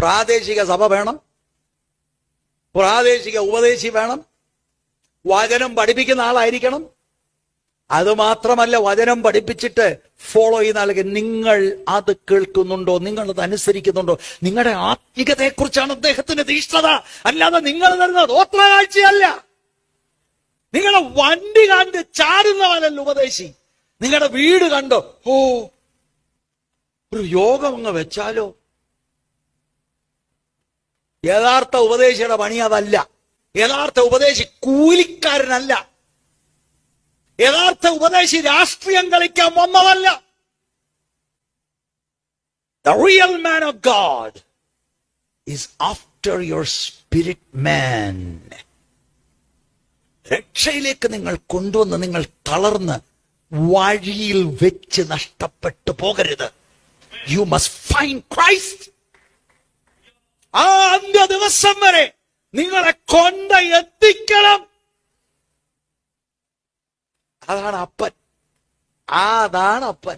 പ്രാദേശിക സഭ വേണം, പ്രാദേശിക ഉപദേശി വേണം, വചനം പഠിപ്പിക്കുന്ന ആളായിരിക്കണം. അതുമാത്രമല്ല, വചനം പഠിപ്പിച്ചിട്ട് ഫോളോ ചെയ്യുന്ന ആൾക്ക് നിങ്ങൾ അത് കേൾക്കുന്നുണ്ടോ, നിങ്ങൾ അത് അനുസരിക്കുന്നുണ്ടോ, നിങ്ങളുടെ ആത്മീയതയെക്കുറിച്ചാണ് അദ്ദേഹത്തിന്റെ തീഷ്ണത. അല്ലാതെ നിങ്ങൾ തരുന്ന ദോത്ര കാഴ്ചയല്ല. നിങ്ങളുടെ വണ്ടി കണ്ട് ചാടുന്നവനല്ല ഉപദേശി. നിങ്ങളുടെ വീട് കണ്ടോ, ഓ ഒരു യോഗം അങ്ങ് വെച്ചാലോ. യഥാർത്ഥ ഉപദേശിയുടെ പണി അതല്ല. യഥാർത്ഥ ഉപദേശി കൂലിക്കാരനല്ല. യഥാർത്ഥ ഉപദേശി രാഷ്ട്രീയം കളിക്കാൻ വന്നതല്ല. The real man of God is after your spirit man. രക്ഷയിലേക്ക് നിങ്ങൾ കൊണ്ടുവന്ന് നിങ്ങൾ തളർന്ന് വഴിയിൽ വെച്ച് നഷ്ടപ്പെട്ടു പോകരുത്. You must find Christ. ആ അന്ത്യ ദിവസം വരെ നിങ്ങളെ കൊണ്ട് എത്തിക്കണം. അതാണ് അപ്പൻ.